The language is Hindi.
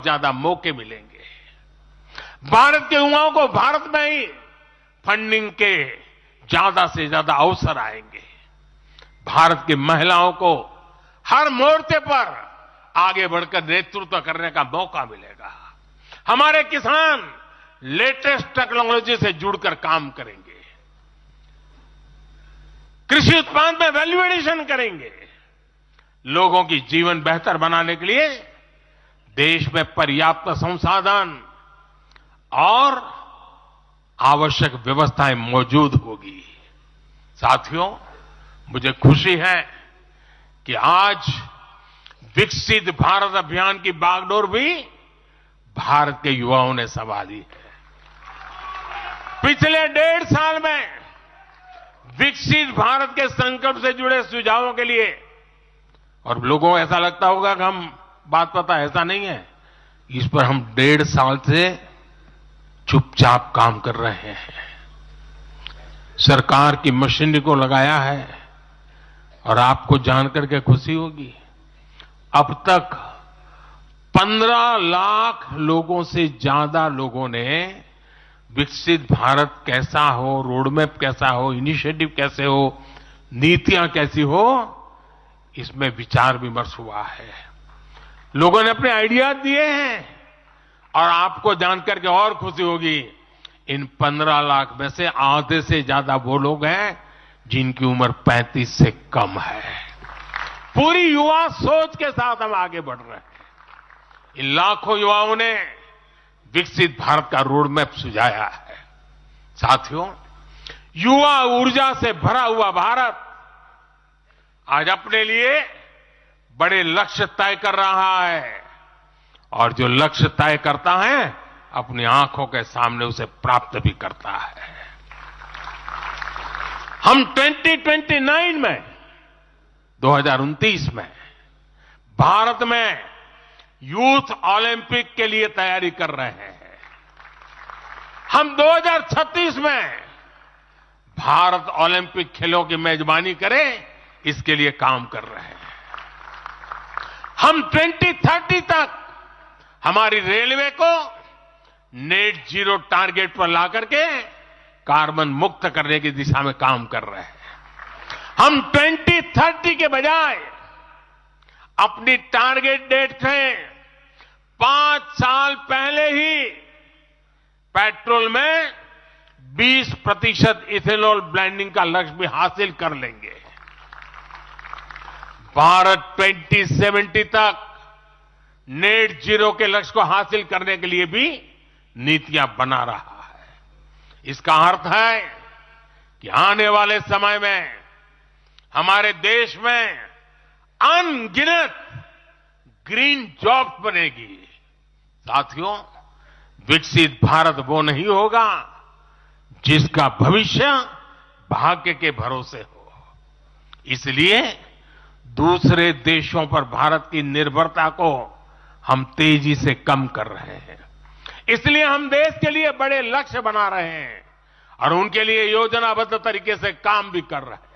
ज्यादा मौके मिलेंगे। भारत के युवाओं को भारत में ही फंडिंग के ज्यादा से ज्यादा अवसर आएंगे। भारत की महिलाओं को हर मोर्चे पर आगे बढ़कर नेतृत्व करने का मौका मिलेगा। हमारे किसान लेटेस्ट टेक्नोलॉजी से जुड़कर काम करेंगे, कृषि उत्पाद में वैल्यू एडिशन करेंगे। लोगों की जीवन बेहतर बनाने के लिए देश में पर्याप्त संसाधन और आवश्यक व्यवस्थाएं मौजूद होगी। साथियों, मुझे खुशी है कि आज विकसित भारत अभियान की बागडोर भी भारत के युवाओं ने संभाली है। पिछले 1.5 साल में विकसित भारत के संकल्प से जुड़े सुझावों के लिए, और लोगों को ऐसा लगता होगा कि हम बात पता, ऐसा नहीं है। इस पर हम 1.5 साल से चुपचाप काम कर रहे हैं। सरकार की मशीनरी को लगाया है और आपको जानकर के खुशी होगी, अब तक 15 लाख लोगों से ज्यादा लोगों ने विकसित भारत कैसा हो, रोडमैप कैसा हो, इनिशिएटिव कैसे हो, नीतियां कैसी हो, इसमें विचार विमर्श हुआ है। लोगों ने अपने आइडियाज दिए हैं और आपको जानकर के और खुशी होगी, इन 15 लाख में से आधे से ज्यादा वो लोग हैं जिनकी उम्र 35 से कम है। पूरी युवा सोच के साथ हम आगे बढ़ रहे हैं। इन लाखों युवाओं ने विकसित भारत का रोडमैप सुझाया है। साथियों, युवा ऊर्जा से भरा हुआ भारत आज अपने लिए बड़े लक्ष्य तय कर रहा है, और जो लक्ष्य तय करता है अपनी आंखों के सामने उसे प्राप्त भी करता है। हम 2029 में 2029 में भारत में यूथ ओलंपिक के लिए तैयारी कर रहे हैं। हम 2036 में भारत ओलंपिक खेलों की मेजबानी करें, इसके लिए काम कर रहे हैं। हम 2030 तक हमारी रेलवे को नेट जीरो टारगेट पर लाकर के कार्बन मुक्त करने की दिशा में काम कर रहे हैं। हम 2030 के बजाय अपनी टारगेट डेट से 5 साल पहले ही पेट्रोल में 20% इथेनॉल ब्लेंडिंग का लक्ष्य भी हासिल कर लेंगे। भारत 2070 तक नेट जीरो के लक्ष्य को हासिल करने के लिए भी नीतियां बना रहा है। इसका अर्थ है कि आने वाले समय में हमारे देश में अनगिनत ग्रीन जॉब्स बनेगी। साथियों, विकसित भारत वो नहीं होगा जिसका भविष्य भाग्य के भरोसे हो। इसलिए दूसरे देशों पर भारत की निर्भरता को हम तेजी से कम कर रहे हैं। इसलिए हम देश के लिए बड़े लक्ष्य बना रहे हैं और उनके लिए योजनाबद्ध तरीके से काम भी कर रहे हैं।